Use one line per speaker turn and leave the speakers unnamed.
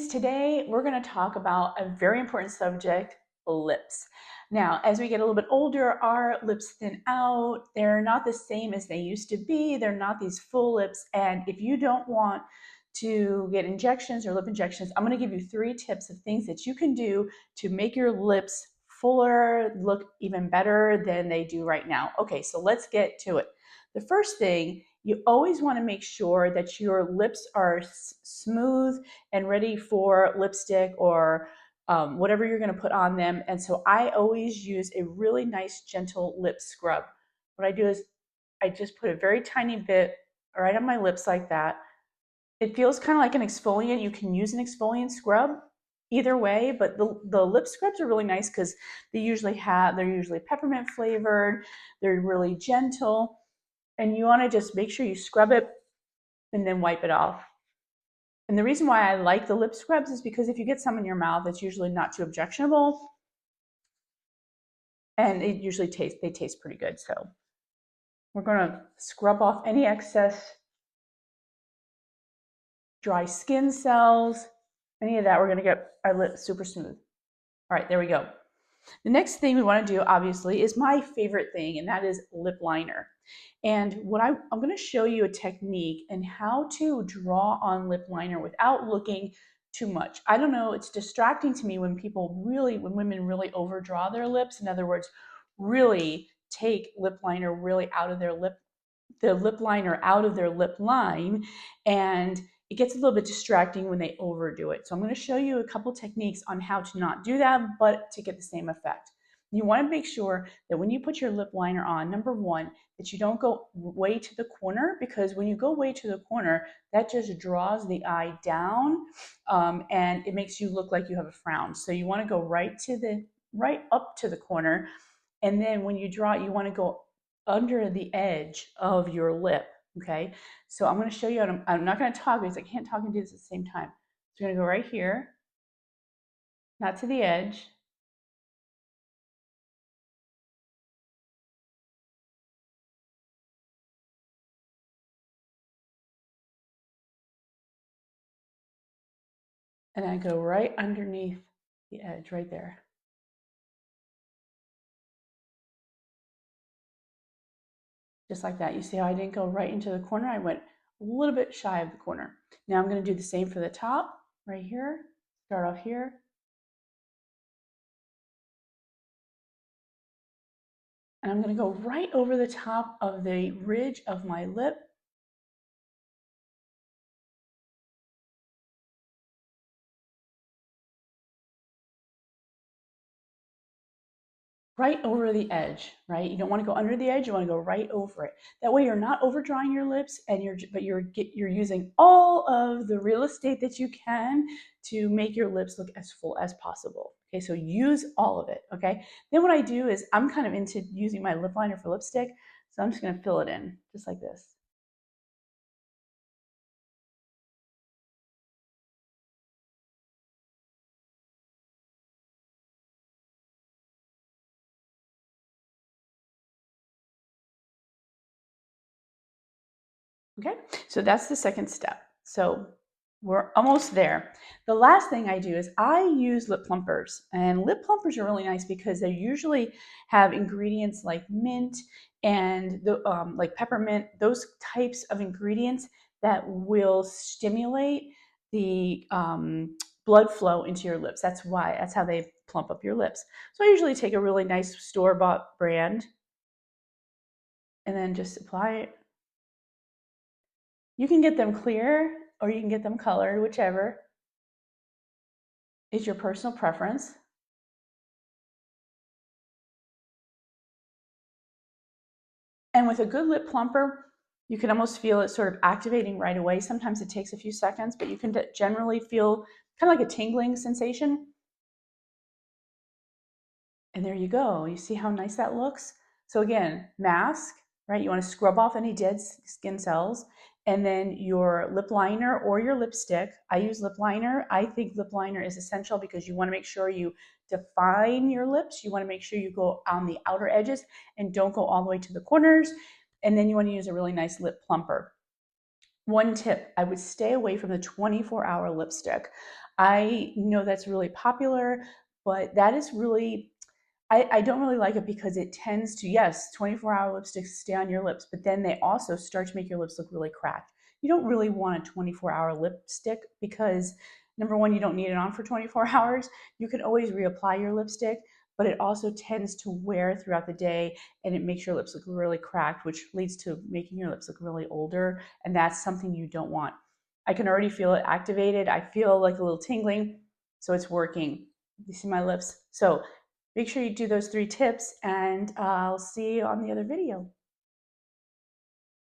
today we're going to talk about a very important subject, lips. Now, as we get a little bit older, our lips thin out. They're not the same as they used to be. They're not these full lips. And if you don't want to get injections or lip injections, I'm going to give you 3 tips of things that you can do to make your lips fuller, look even better than they do right now. Okay, so let's get to it. The first thing, you always want to make sure that your lips are smooth and ready for lipstick or whatever you're going to put on them. And so I always use a really nice, gentle lip scrub. What I do is I just put a very tiny bit right on my lips like that. It feels kind of like an exfoliant. You can use an exfoliant scrub either way, but the lip scrubs are really nice because they're usually peppermint flavored. They're really gentle. And you want to just make sure you scrub it and then wipe it off. And the reason why I like the lip scrubs is because if you get some in your mouth, it's usually not too objectionable. And they taste pretty good. So we're going to scrub off any excess dry skin cells, any of that. We're going to get our lips super smooth. All right, there we go. The next thing we want to do, obviously, is my favorite thing, and that is lip liner. And what I'm going to show you a technique and how to draw on lip liner without looking too much. I don't know, it's distracting to me when women really overdraw their lips. In other words, really take lip liner really out of the lip liner out of their lip line, and it gets a little bit distracting when they overdo it. So I'm going to show you a couple techniques on how to not do that, but to get the same effect. You want to make sure that when you put your lip liner on, number one, that you don't go way to the corner, because when you go way to the corner, that just draws the eye down, and it makes you look like you have a frown. So you want to go right up to the corner, and then when you draw it, you want to go under the edge of your lip. Okay, so I'm going to show you, and I'm not going to talk because I can't talk and do this at the same time. So you're going to go right here, not to the edge. And I go right underneath the edge right there. Just like that. You see how I didn't go right into the corner? I went a little bit shy of the corner. Now I'm going to do the same for the top right here. Start off here. And I'm going to go right over the top of the ridge of my lip. Right over the edge, right? You don't want to go under the edge, you want to go right over it. That way you're not overdrawing your lips, and you're using all of the real estate that you can to make your lips look as full as possible. Okay, so use all of it, okay? Then what I do is I'm kind of into using my lip liner for lipstick, so I'm just going to fill it in just like this. Okay, so that's the second step. So we're almost there. The last thing I do is I use lip plumpers, and lip plumpers are really nice because they usually have ingredients like mint and like peppermint, those types of ingredients that will stimulate the blood flow into your lips. That's how they plump up your lips. So I usually take a really nice store-bought brand and then just apply it. You can get them clear or you can get them colored, whichever is your personal preference. And with a good lip plumper, you can almost feel it sort of activating right away. Sometimes it takes a few seconds, but you can generally feel kind of like a tingling sensation. And there you go. You see how nice that looks? So again, mask, right? You want to scrub off any dead skin cells. And then your lip liner or your lipstick. I use lip liner. I think lip liner is essential because you want to make sure you define your lips. You want to make sure you go on the outer edges and don't go all the way to the corners. And then you want to use a really nice lip plumper. One tip, I would stay away from the 24-hour lipstick. I know that's really popular, but that is really, I don't really like it because it tends to, yes, 24-hour lipsticks stay on your lips, but then they also start to make your lips look really cracked. You don't really want a 24-hour lipstick because, number one, you don't need it on for 24 hours. You can always reapply your lipstick, but it also tends to wear throughout the day and it makes your lips look really cracked, which leads to making your lips look really older. And that's something you don't want. I can already feel it activated. I feel like a little tingling. So it's working. You see my lips? So make sure you do those 3 tips, and I'll see you on the other video.